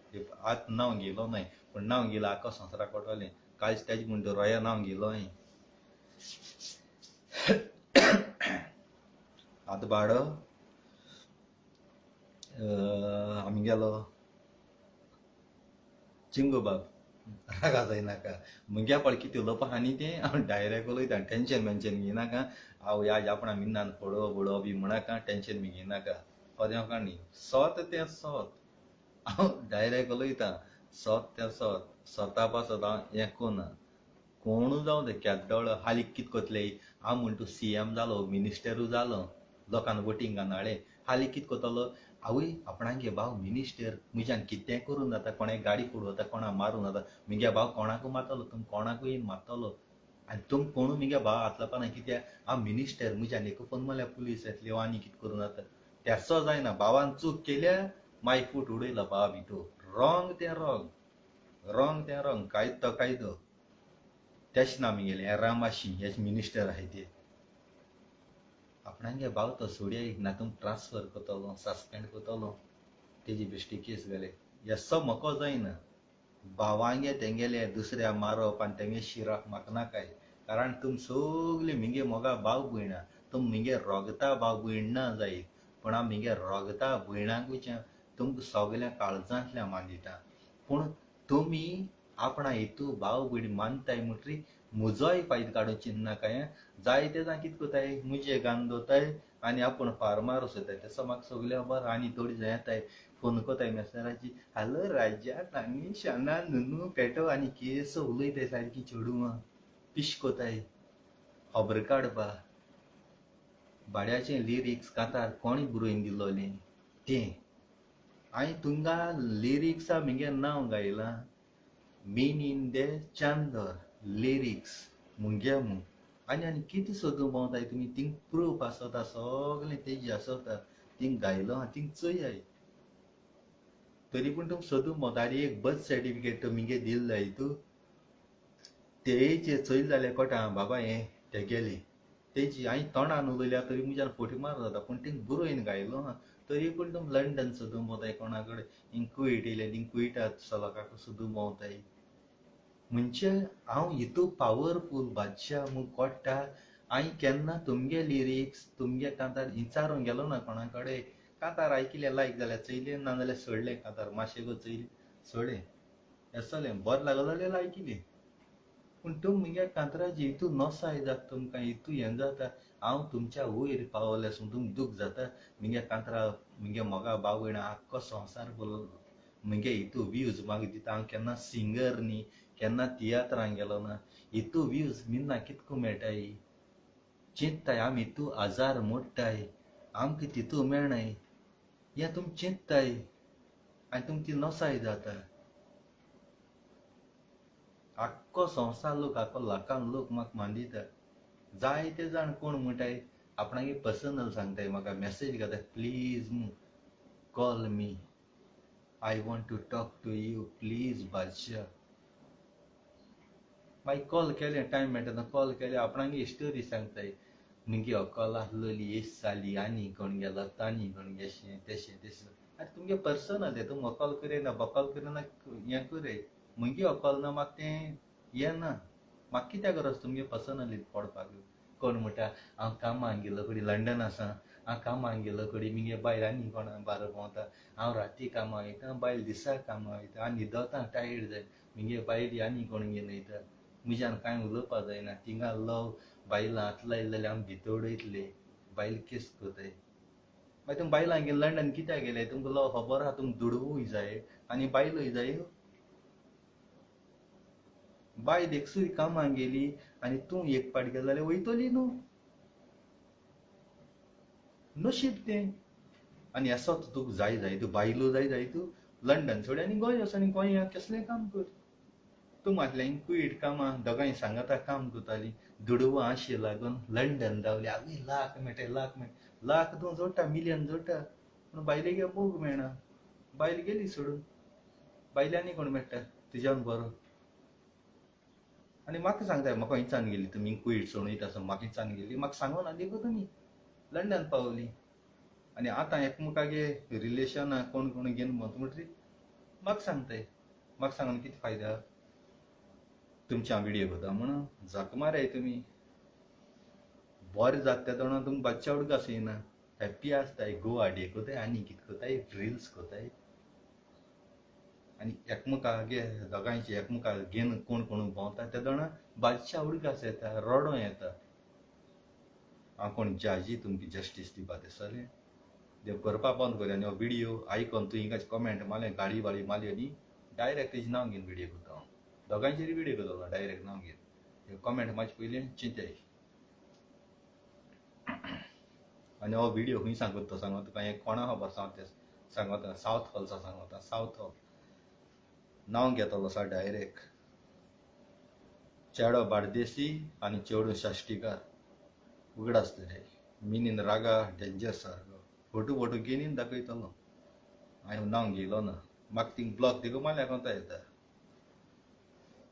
आत नांव गेलो न्हय पूण नांव गेला आख्खो संवसाराक कळटलें कांयच तेजे म्हणटा रोया नांव गेलो हांवें आतां बाडो आमी गेलो चिंगू बाब रागा जायनाका मुगे पळ कितें उलोवपा आहा न्ही तें हांव डायरेक्ट उलयता टेंशन मेन्शन घेयनाका हांव ह्या आपणा मिन्नान फोडो बोडो बी म्हणाका टेंशन बी घेयनाका कोदें काणी सोत तें सोत हांव डायरेक्ट उलयता सोत तें सोत सोता पासत हांव हें कोना कोणू जावं तें केद्दोळ हालीं कितें कोतले हांव म्हण तूं CM जालो मिनिस्टरू जालो लोकांक वोटिंगान हाडे हालीं कितें कोतलो आवय आपणागे भाव मिनिस्टर म्हज्यान कितें करून जाता कोणें गाडी फोडूं जाता कोणा मारूं जाता म्हगे भाव कोणाकू मारतलो तुम कोणाकूय येवन मारतलो आनी तुम कोणू म्हगे भाव हातलो ना कित्याक हांव मिनिस्टर म्हज्यान एक फोन म्हळ्यार पुलीस येतली वा आनी कितें करूं जाता तेसो जायना भावान चूक केल्या मागीर फूट उडयला भावा भितर रॉंग तें रॉंग कायद तो कायदो तेच ना आमगेले रामाशी हेच मिनिस्टर आहाय ते आपणागे भाव तो सोडयाय ना तुम ट्रान्सफर कोतलो सस्पेंड कोतलो तेजी बेश्टी केस घाले हेसो मोको जायना भावांगे तेंगेले दुसऱ्या मारप आनी तेंगे शिराक म्हाका नाकाय कारण तुम सगली म्हगे मोगा भाव भयणा तुम म्हगे रोगता भाव भयण ना जाय पूण हांव म्हगे रोगता भयणाकूच तुमकां सगल्या काळजांतल्यान मानिता पूण तुमी आपणा हेतू भाव भयण मानताय म्हणटरी म्हजोय फायदो काडूं चिंतनाकाय जाय ते जां कितें कोताय म्हजे गान दोताय आनी आपूण फार्मार वसयताय तेसो म्हाका सगळ्या बरो आनी थोडी जाय येताय फोन कोताय मेसेराची हॅलो राजा नांगी शाना नुनू पेटो आनी केस उलयताय सारकी चेडूं पिश कोताय खबर काडपा भाड्याचें लिरिक्स कांतार कोणी बरोवन दिलोलें तें हांवें तुमकां लिरिक्सा म्हगे नांव गायलां मीन इन द चांदर लिरिक्स मुगे मू आनी कितें सोदूं भोंवताय तुमी थिंग प्रूफ आसोता सगलें तेजी आसोता थिंग गायलो आहा थिंग चोयाय तरी पूण तुम सोदूं भोंवता आनी एक बर्थ सर्टिफिकेट तुमगे दिल जाय तूं तेचेर चोयलें जाल्यार कोटा बाबा हें तेगेलें तेजी हांवें तोंडान उलयल्या तरी म्हज्यान फोटी मार जाता पूण थिंग बरोवन गायलो आहा तरी पूण तुम लंडन सोदूं भोंवताय कोणा कडेन हिंग कुवेट येयले थिंग कुवेटात सलोकाक सोदूं भोंवताय म्हणजे हांव हितू पावरफूल बादशाह मू कोट्टा हांवें केन्ना तुमगे लिरिक्स तुमगे कांतार विचारूंक गेलो ना कोणा कडेन कांतार आयकिल्लें लायक जाल्यार चयलें ना जाल्यार सोडलें कांतार मातशें गो चयलें सोडलें येसलें बरें लागलो जाल्यार लायकिलें पूण तुम म्हगे कांतराची हितू नोसाय जाता तुमकां हितू हें जाता हांव तुमच्या वयर पावल्या सुद्दां तुमकां दूख जाता म्हगे कांतरा म्हगे मोगा भाव भयणा आख्खो संवसार बोललो म्हगे हितू व्यूज म्हाका दिता हांव केन्ना सिंगर न्ही केन्ना तियात्रांक गेलो ना हितू व्यूज मिन्ना कितको मेळटाय चिंतताय आमी हितू हजार मोडटाय आमकां तितू मेळनाय हें तुम चिंतताय आनी तुमची नोसाय जाता आख्खो संवसार लोक आख्खो लाखान लोक म्हाका मान दिता जायते जाण कोण म्हणटाय आपणागे पर्सनल सांगताय म्हाका मेसेज घालताय please call me I want to talk to you please Badshah मागीर कॉल केलें टायम मेळटा कॉल केलें आपणागे स्टोरी सांगताय म्हगे अकोला आसलोली येस जाली आनी कोण गेलो तानी कोण गेशें तेशें तेशें आरे तुमगे पर्सनल तें तुम अकॉल करिना बकॉल करिना हें करे म्हगे अकॉल ना म्हाका तें हें ना म्हाका कित्याक गरज तुमगे पर्सनली पडपाक कोण म्हणटा हांव कामाक गेलो खडी लंडन आसा, हांव कामाक गेलो खडी मिगे बायल आनी कोणा बारा भोंवता, हांव राती कामाक वयता, बायल दिसा कामाक वयता, हांव न्हिदोता टायर्ड जाय, मिगे बायली आनी कोण घेवन वयता, म्हज्यान कांय उलोवपा जायना, थिंगा लव बायलां हात लायले जाल्यार हांव भितर उडयतले, बायल केस कोताय. मागीर तुम बायलां गेले लंडन कित्याक गेले? तुमकां लव खबर आहा तुमकां दुडवूय जाय आनी बायलोय जाय. बायल एकसूय कामाक गेली आनी तूं एक पाट गेलो जाल्यार वयतली न्हू, नशीब तें. आनी असोच तुका जाय जाय तूं बायलो जाय तूं लंडन सोड आनी गोंय वच आनी गोंयांत कसलें काम कर. तूं म्हटलें कुयट कामां दोगांय सांगाता काम करतालीं, दुडवां आशे लागून लंडन रावली, आवय लाख मेळटाय लाख तूं जोडटा मिलियन जोडटा, पूण बायलेक मोग मेळना, बायल गेली सोडून, बायले आनी कोण मेळटा तुज्यान बरो. आनी म्हाका सांगताय म्हाका हिंचान गेली तुमी कुयट सोडून वयता आसा, म्हाका हिंचान गेली, म्हाका सांगोना देखून तुमी लंडन पावली. आनी आतां एकमेकागे रिलेशना कोण कोण घेवन वता म्हणटरी म्हाका सांगताय, म्हाका सांगून कितें फायदा? तुमचे हांव व्हिडियो कोता म्हणून जाक माराय तुमी. बरें जाता त्या तोंडान तुमकां बच्चा उडका येना, हॅप्पी आसताय, गो आडये कोताय आनी कितें कोताय, रिल्स कोताय आनी एकमेकागे दोगांयचे एकमेकाक घेवन कोण कोण भोंवता त्या तोंडान बादशा उडकास येता, रडो येता. हांव कोण जजी तुमकां जस्टीस दिवपा दिसतलें? देव करपा बंद कर आनी हो व्हिडियो आयकोन तुवें हिंगाच कॉमेंट मारलें गाडी बाडी मारली आनी डायरेक्ट तेजें नांव घेवन व्हिडियो कोता हांव, दोगांयचेर व्हिडियो कोतलो डायरेक्ट नांव घेवन. कॉमेंट म्हाजे पयलीं चिंताय. आनी हो व्हिडियो खंय सांगता तुका हें कोणा खबर सांगता सावथ हॉल्सा सांगता, सावथ हॉल नांव घेतलो सा डायरेक्ट. चेडो बार्देसी आनी चेडूं शाश्टीकार उगड आसतले, मिनीन रागा डेंजर सारको, फोटो घेवन दाखयतलो. हांवें नांव घेयलो ना, म्हाका थिंग ब्लॉक देखून मारल्यार कोंता येता.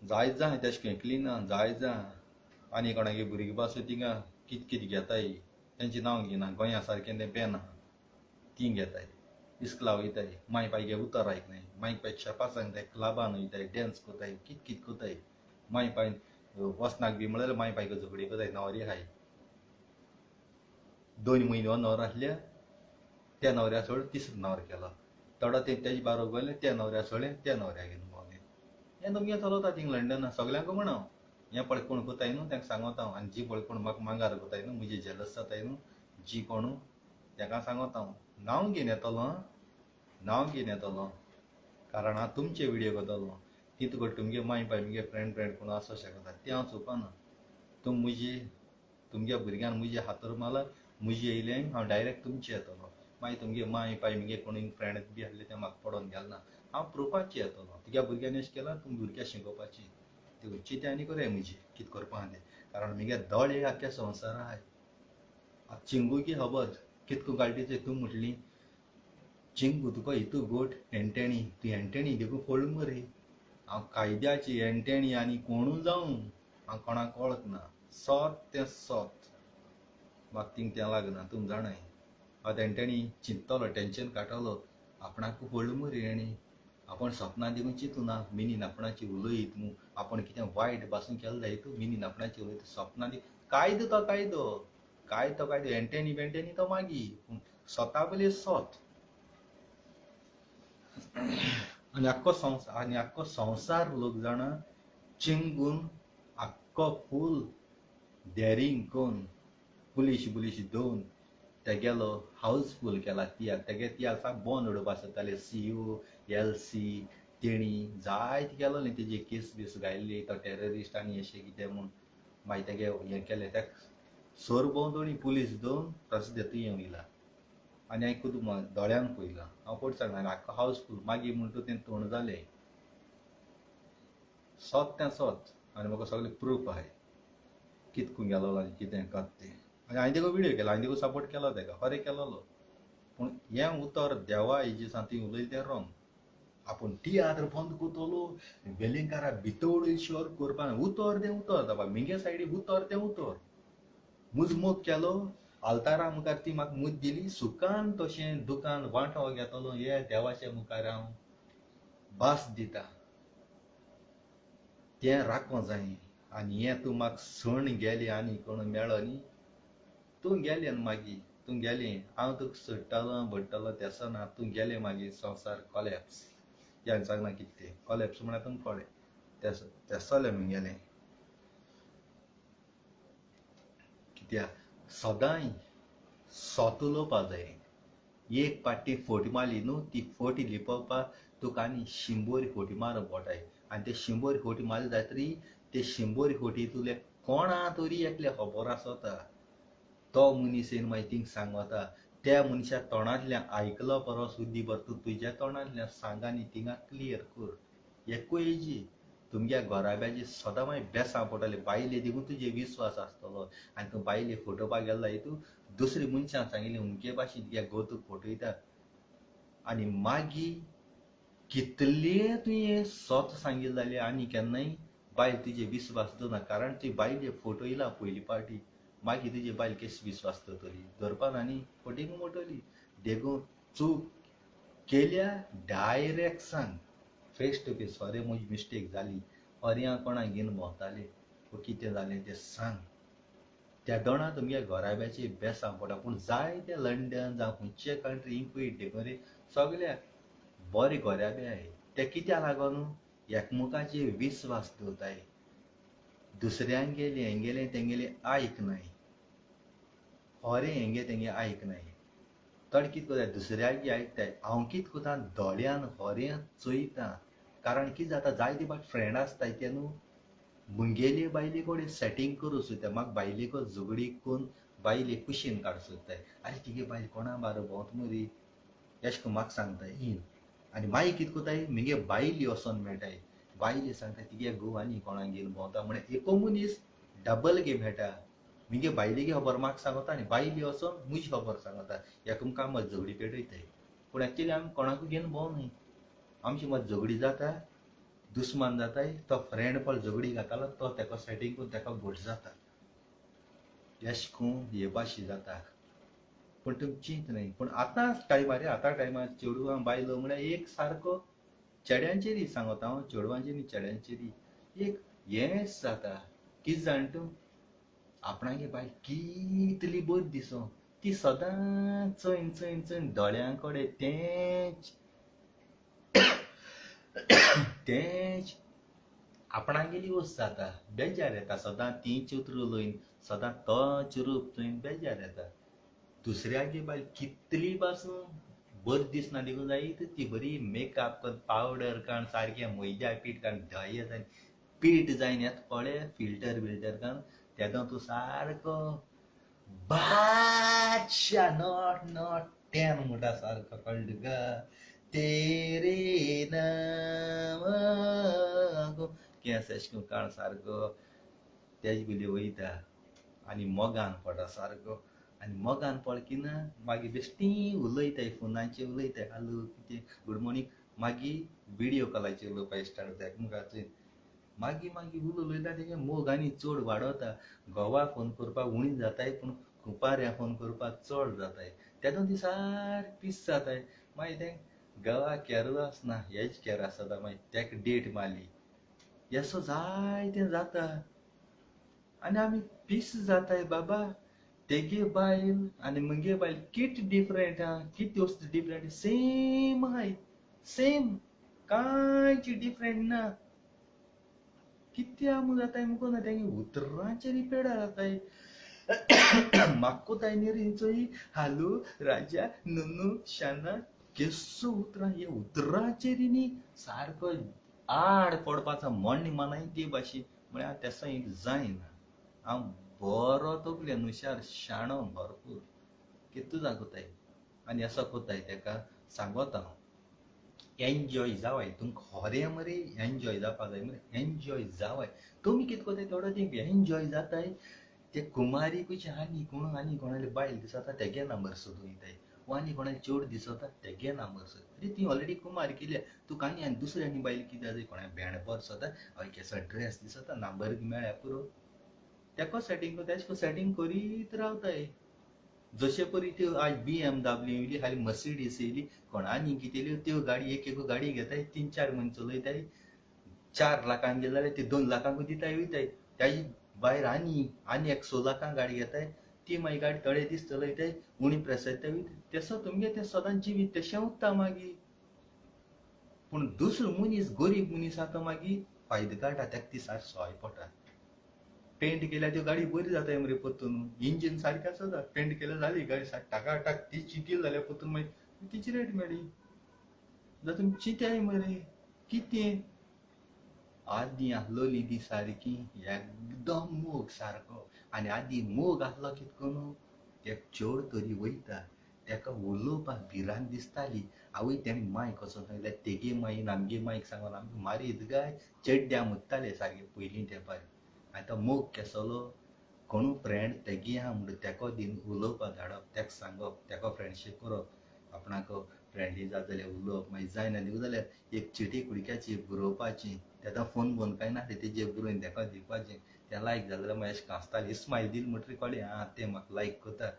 जायत जाय तेश क्लीन जाय जाय. आनी कोणागे भुरगीं पासून थिंगा कितें कितें घेताय तेंचें नांव घेयना, गोंया सारकें तें बॅन आहा, तीं घेताय, इस्कला वयताय, माय पायगे उतर आयकनाय, माय पाय शेपा सांगताय, क्लबान वयताय, डॅन्स कोताय, कितें कोताय, माय पाय वचनाक बी म्हळ्यार माय पायगे झगडी कोताय, न्हवरी आहाय. 2 म्हयने हो न्हवरो आसल्या त्या न्हवऱ्या सोड तिसरो न्हवरो केलो, थोडो तेजे बारोक गेले त्या न्हवऱ्या सोडलें त्या न्हवऱ्या घेवन भोंवलें. हें तुमगे चलता थिंग लंडना सगल्यांक म्हण हांव. हें पळय कोण कोताय न्हू तांकां सांगता हांव, आनी जी पळय कोण म्हाका मांगार कोताय न्हू, म्हजे जेलस जाताय न्हू जी कोण ताका सांगता हांव. नांव घेवन येतलो, नांव घेवन येतलो, कारण हांव तुमचे व्हिडियो कोतलो. ती तुका तुमगे माय पाय मुगे फ्रेंड कोण आसूं शकता तें हांव चोवपाना. तुमगे भुरग्यान म्हजे हातोर मारला, म्हजे येयलें हांव डायरेक्ट तुमचे येतलो. मागीर तुमगे माय पाय मुगे कोण फ्रेंड बी आसले ते म्हाका पडोवन गेलना, हांव प्रुफाची येतलो. तुज्या भुरग्यान अशें केलां तुमी भुरग्यां शिकोवपाची, ती चिंत्यांनी कोराय म्हजी कितें करपा आहा तें, कारण मुगे दोळ एक आख्या संवसार आहाय. चिंगू की खबर कितको गालटीचे तूं म्हटली चिंगू तुका हितू गोट हेंटेणी, ती हेंटेणी देखून फोडली मरे. हांव कायद्याची हेंटेणी आनी कोणूय जावं हांव कोणाक वळख ना, सोत तें सोत, म्हाका थिंग तें लागना. तुमी जाणाय हांव तेंटेणी चिंततलो, टेंशन काडटलो, आपणाकू फोडली मरे हेणी, आपण सपनां देखून चिंतूना, मिनीन आपणाची उलयत न्हू, आपण कितें वायट पासून केलें जायत मिनीन आपणाची उलयत सपनां कायदो तो कायदो हेंटेणी बेंटेणी तो मागीर, पूण स्वता पयलीं सोत. आनी आख्खो संवसार लोक जाणा चिंगून आख्खो फूल डॅरिंग कोन्न पुलीश दोवन तेगेलो हावसफूल केला तियाक, तेगे तियाक साप बोंद उडोवपा सोदताले. CU LC तेणी जायत केलो न्ही तेजे केस बीस घायल्ली, तो टेररिस्ट आनी अशें कितें म्हूण. मागीर तेगे हें केलें, तेका सोर भोंवतणी पुलीस दोवन प्रसिद्ध थंय वयला. आनी हांवें खुद दोळ्यान पयलां, हांव कोट सांगना आख्खो हावसफूल. मागीर म्हणटा तें तोंड जालें, सोत तें सोत. आनी म्हाका सगळें प्रूफ आहाय कितको गेलो आनी कितें कात तें. आनी हांवें देखून व्हिडियो केला, हांवें देखून सपोर्ट केलो तेका, खरें केलोलो. पूण हें उतर देवा हेजी सांती उलयलें तें रॉंग. आपूण तियात्र बंद कोतलो, वेलिंकारा भितर उडयश्योर करपा ना, उतर तें उतर बाबा, मिगे सायडीक उतर तें उतर. मुजमोग केलो, आल्तारा मुखार ती म्हाका मूद दिली, सुकान तशें दुकान वांटो घेतलो, हे देवाच्या मुखार हांव भास दिता तें राखों जाय. आनी हें तूं म्हाका सण गेले आनी कोण मेळ्ळो न्ही तूं गेलें मागीर तूं गेलें हांव तुका सोडटलो भडटलो तेसो ना तूं गेलें मागीर संवसार कॉलेप्स ह्यान सांगना कितें तें कॉलेप्स म्हळ्यार तुमकां कळ्ळें तेसोलें म्हगेलें कित्याक सदांय सोत उलोवपा जाय एक पाटी फोटी मारली न्हू ती फोटी लिपोवपाक तुका आनी 100 फोटी मारप पडटाय आनी ते 100 फोटी मारले जातरी ते 100 फोटी तुले कोणा तरी एकले खबर आसता तो मनीस येवन मागीर थिंग सांगता त्या मनशा तोंडांतल्यान आयकलो बरो सुद्दी बर तूं तुज्या तोंडांतल्यान सांग आनी थिंगा क्लियर कर एकूय एजी तुमच्या घोराब्याचे सदां मागीर बेसां पडटले बायले देखून तुजे विस्वास आसतलो आनी तूं बायले फोटोवपाक गेलो जाल्यार तूं दुसरी मनशां सांगिल्लें उमके भाशेन तुज्या गोतूक फोटयता आनी मागीर कितले तुवें सोत सांगिल्लें जाल्यार आनी केन्नाय बायल तुजे विस्वास दवरना कारण ती बायले फोटो येयला पयली पाटी मागीर तुजी बायल केशी विस्वास दवरतली दवरपा आनी फटींग मोटली देखून चूक केल्या डायरेक्ट सांग फेस टू फेस अरे म्हजी मिस्टेक जाली अरे हांव कोणाक घेवन भोंवतालें कितें जालें तें सांग त्या दोना तुमगे घोराब्याचे बेसां पडटा पूण जाय ते लंडन जावं खंयचे कंट्री इंक्वीट देखून सगल्याक बरे घोराबे आहाय ते कित्याक लागून एकमुखाचेर विस्वास दवरताय दुसऱ्यांक गेले हेंगेले तेंगेले आयकनाय अरे हेंगे तेंगे आयकनाय तड कितें कोताय दुसऱ्याक आयकताय हांव कितें कोता दोळ्यान होरें चोयता कारण कितें जाता जायते फावट फ्रेंड आसताय ते न्हू मुंगेली बायले कडेन सेटींग करूं सोदता म्हाका बायलेको झगडी करून बायले कुशीन काडूं सोदताय आरे तिगे बायल कोणा बारा भोंवता मरी अशें करून म्हाका सांगताय इन आनी मागीर कितें कोताय मुगे बायली वचोन मेळटाय बायले सांगताय तिगे घोव आनी कोणाक घेवन भोंवता म्हळ्यार एको मनीस डबल गे मेळटा मुगे बायलेगे खबर म्हाका सांगता आनी बायली वचोन म्हजी खबर सांगता एकामेकां मत झगडी पेटयताय पूण एक्चुली आमी कोणाकूय घेवन भोंवनाय आमची मत झगडी जाता दुस्मान जाताय तो फ्रेंड पळ झगडी घातालो तो तेका सेटींग करून तेका घोट जाता अशें करून हे भाशे जाता पूण तुमी चिंत न्हय पूण आतां टायमार चेडवां बायलो म्हळ्यार एक सारको चेड्यांचेरी सांगता हांव चेडवांचेरी चेड्यांचेरी एक हेंच जाता कितें जाण तूं आपणागे बायल कितली बरी दिसो ती सदां चोयन चोयन चोयन दोळ्यां कडेन तेंच आपणागेली वस्त जाता बेजार येता सदां तीच उतरू लयन सदां तोच रूप चोयन बेजार येता दुसऱ्यागे बायल कितली पासून बरी दिसना देखून जायत ती बरी मेकअप करून पावडर काडून सारकें मैद्या पीठ काडून धय जायन पीठ जायन येता पळय फिल्टर काडून तेदो तूं सारको बादशा नॉट 10 म्हणटा सारको कळ्ळें तुका तेरे नाम केंस अशें करून काडून सारको तेज बिली वयता आनी मोगान पडटा सारको आनी मोगान पड की ना मागीर बेश्टी उलयताय फोनाचेर उलयताय हालो कितें गूड मॉर्निंग मागीर विडियो कॉलाचेर उलोवपाक स्टार्ट जाता एकामेकाचेर मागीर उलयता तेगे मोग आनी चड वाडोता घोवा फोन करपाक उणी जाताय पूण खुपाऱ्या फोन करपाक चड जाताय तेदो ती सारकी पीस जाताय मागीर तें घोवा केरू आसना हेज केर आसता मागीर तेका डेट मारली हेसो जायतें जाता आनी आमी पीस जाताय बाबा तेगे बायल आनी मुगे बायल कित डिफरंट आहा कित वस्त डिफरंट सेम आहाय सेम कांयच डिफरंट ना कित्या म्हूण जाताय मुगो ना तेगे उतरांचेर पेडा जाताय म्हाका कोताय न्ही चोय हालो राजा नुनू शाना केसो उतरां हे उतरांचेर न्ही सारको आड पडपाचो म्हण मानाय ते भाशेन म्हळ्यार तेसो एक जायना हांव बरो तकलेन हुशार शाणो भरपूर कितू जागोताय आनी असो कोताय तेका सांगोता हांव एन्जॉय जावाय तुमकां खरें मरे एन्जॉय जावपा जाय मरे एन्जॉय जावाय तुमी कितें कोताय थोडो थिंग एन्जॉय जाताय ते कुमारीकूचे आनी कोणाले बायल दिसता तेगे नंबर सोदून वयताय वो आनी कोणाले चेड दिसता तेगे नंबर सोद अरे ती ऑलरेडी कुमार केल्या तुका आनी दुसरी आनी बायल कितें जाय कोणा भेंड बर सोदा हय केसो ड्रेस दिसता नंबर मेळ्ळ्या पुरो तेको सेटींग कर तेशें सेटींग करीत रावताय जशे परी त्यो आज BMW येयली हाली मर्सिडीज येयली कोणानी कितें येयल्यो त्यो गाडी एक गाडी घेताय 3-4 म्हयने चलयताय 4 लाखांक गेले जाल्यार ते 2 लाखांकूय दिताय वयताय त्याची भायर आनी एक 16 गाडी घेताय ती मागीर गाडी थोडे दीस चलयताय उणी प्रेसायताय तेसो तुमगे ते सदांच जिवीत तशें उरता मागीर. पूण दुसरो मनीस गरीब मनीस आतां मागीर फायदो काडटा ताका ती सारकी सवाय पडटा. पेंट केल्यार त्यो गाडी बरी जाताय मरे परतून इंजीन सारकें आसता पेंट केल्यार जाली गाडी सारकी टाकाटाक ती चिंतील जाल्यार परतून मागीर तिची रेट मेळ्ळी. जाल्यार तुमी चिंत्याय मरे कितें आदीं आसलोली ती सारकी एकदम मोग सारको आनी आदीं मोग आसलो कितको न्हू एक चोर तरी वयता तेका उलोवपाक भिरांत दिसताली आवय तेणें मांय कसो सांगल्यार तेगे मांयन आमगे मांयक सांगून आमकां मारीत काय चड्ड्या मुत्ताले सारके पयलीं तेंपार. आतां मोग केसलो कोणू फ्रेंड तेगे आहा म्हणटा तेको दिन उलोवपाक धाडप तेका सांगप तेका फ्रेंडशीप करप आपणाक फ्रेंडी जात जाल्यार उलोवप मागीर जायना न्हू जाल्यार एक चिटी कुडक्याची बरोवपाची तेका फोन बोन काय ना तेजेर बरोवन तेका दिवपाचें तें लायक जालें जाल्यार मागीर अशें आसतालें इस्मायल दील म्हणटरी कळ्ळें आं तें म्हाका लायक करता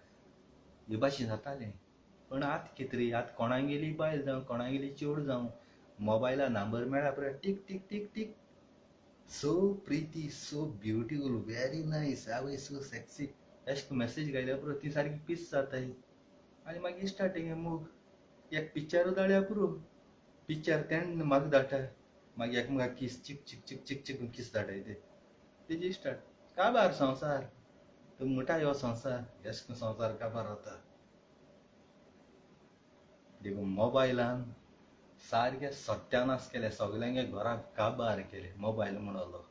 हे भाशेन जातालें. पण आतां कितें रे आतां कोणागेली बायल जावं कोणागेली चेडूं जावं मोबायलार नंबर मेळ्ळा पुरो टीक टीक टीक टीक so pretty so beautiful very nice आवय सो सेक्सी अशें मेसेज घायल्या पुरो ती सारकी पीस जाताय आनी मागीर स्टार्टींग मोग एक पिक्चरू धाडया पुरो पिक्चर तेन्ना म्हाका धाडटा मागीर एकामेकाक किस चिक चिक चिक चिक चिक किस धाडटाय तेजी स्टार्ट काबार संवसार तो म्हणटा हो संवसार अशें करून संवसार काबार जाता. देखून मोबायलान सारकें सत्यानाश केलें सगल्यांगे घराक काबार केलें मोबायल म्हणलो.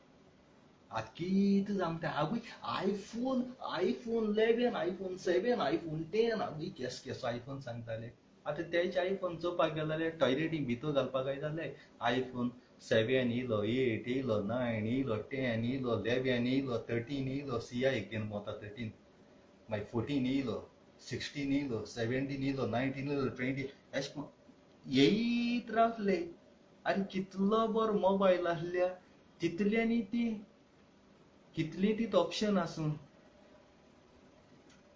आतां कितें जावं आवय आयफोन आयफोन 11 आयफोन 7 आयफोन 10 आवय केसो आयफोन सांगताले आतां तेच आयफोन चोवपाक गेले जाल्यार टॉयलेटीक भितर घालपाक जाय जाल्यार आयफोन 7 येयलो 8 येयलो 9 येयलो 10 येयलो 11 येयलो 13 येयलो सीआय घेवन वता 13 मागीर 14 येयलो 16 येयलो 17 येयलो 19 येयलो 20 अशें येयत रावतले आनी कितलो बरो मोबायल आसल्या तितल्यांनी ती कितली तीच ऑप्शन आसूं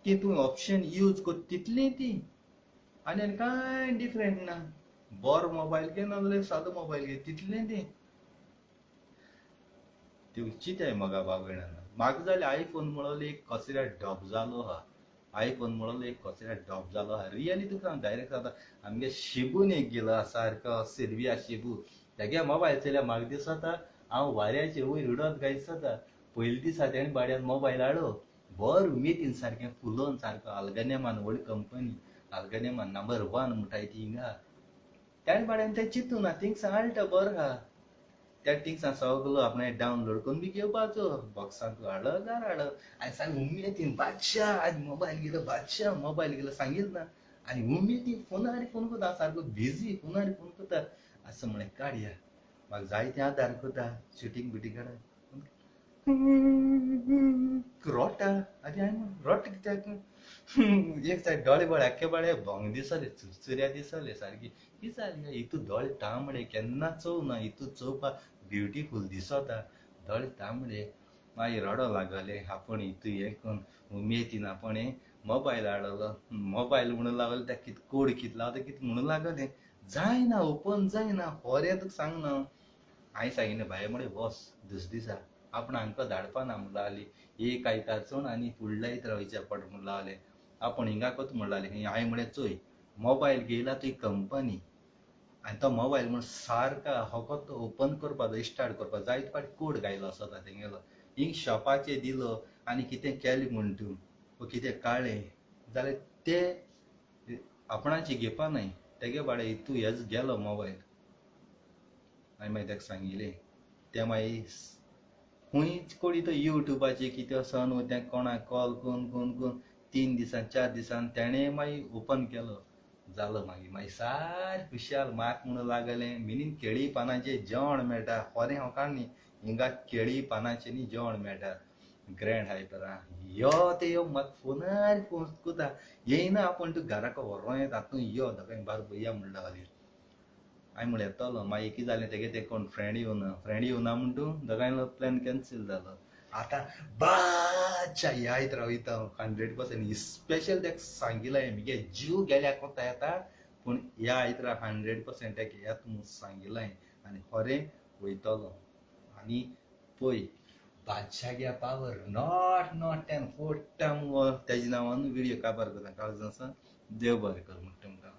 ती तूं ऑप्शन यूज कर तितली ती आनी कांय डिफरंट ना. बरो मोबायल घे ना जाल्यार सादो मोबायल घे तितलें ती चिंताय मोगा बाबयणान म्हाका जाल्यार आयफोन म्हणलो एक कसल्या ढोप जालो आहा आयफोन म्हणलो एक कसल्या ढोप जालो आहा रियली तुका हांव डायरेक्ट सांगता आमगे शिबून एक गेलो आहा सारको सिल्विया शिबू तेगे मोबायल चयल्यार म्हाका दिसता हांव वाऱ्याचेर वयर उडत गायत जाता. पयले दिसा तेणें बाड्यान मोबायल हाडलो बरो उमेदीन सारकें फुलोवन सारको आल्गनेमान व्हड कंपनी आल्गनेमान नंबर 1 म्हणटाय ती हिंगा तेणें बाड्यान तें चिंतूं ना थिंगसा हाडटा बरो आहा त्या थिंगसा सगलो आपणें डावनलोड करून बी घेवपाचो बॉक्सांत हाडलो घरा हाडलो आनी सांग उमेदीन बादशाह आज मोबायल गेलो बादशाह मोबायल गेलो सांगिल ना आनी उमेदीन फोनार फोन करता सारको बिजी फोनार फोन करता असं म्हळें काडया म्हाका जाय तें आदार करता शुटींग बिटींग काडा रोटा आनी हांवें रोट कित्याक एक सायड दोळे बळे आख्खे बळे भोंग दिसले चुरचुऱ्या दिसले सारकी कितें जालें हितू दोळे तांबडे केन्ना चोव ना हितू चोवपाक ब्युटिफूल दिसता दोळे तांबडे मागीर रडो लागले आपण हितू हें करून उमेदीन आपण मोबायल हाडलो मोबायल म्हणून लागलो त्या कितें कोड कितें लावता कितें म्हणून लागलें जायना ओपन जायना खोरें तुका सांगना हांवें सांगिल्लें भायर म्हळें वच दुसरे दिसा आपण हांकां धाडपा ना म्हूण लागली एक आयतार चोण आनी फुडल्या आयतारा वयचें पडटा म्हूण लागलें आपण हिंगा कोत म्हूण लागलें हांवें म्हळें चोय मोबायल घेयला तुजी कंपनी आनी तो मोबायल म्हूण सारका होकोत ओपन करपाचो स्टार्ट करपाचो जायते फावटी कोड घायलो आसता तेंगेलो हिंग शॉपाचेर दिलो आनी कितें केलें म्हूण तूं वा कितें काडलें जाल्यार तें आपणाचें घेवपा न्हय तेगे बाडे हितू हेज गेलो मोबायल हांवें मागीर तेका सांगिल्लें तें मागीर खंयच कोणी तो युट्यूबाचेर कितें सन तें कोणाक कॉल करून करून करून 3 दिसान 4 दिसान तेणें मागीर ओपन केलो जालो मागीर सार खुशाल म्हाका म्हणून लागलें मिनीन केळी पानाचें जेवण मेळटा खोरें हांव काडनी हिंगा केळी पानाचें न्ही जेवण मेळटा ग्रँड हायपरा यो ते यो म्हाका फोनार फोन कोता येयना आपण तूं घराको व्हरों येता तूं यो दोगांय बार या म्हूण लागलें हांवें म्हळें येतलो मागीर कितें जालें तेगे ते कोण फ्रेंड येवना म्हूण तूं दोगांयलो प्लॅन कॅन्सील जालो आतां बादशा ह्या आयतारा वयता 100% स्पेशल तेका सांगिल्लें हांवें म्हगे जीव गेल्या कोता येता पूण ह्या आयतारा 100% तेका येता म्हूण सांगिल्लें हांवें आनी खोरें वयतलो आनी पळय बादशाह पावर नॉट एन फोटा तेजे नांवान व्हिडिओ काबार करता काळजांसा देव बरें कर म्हणटा तुमकां.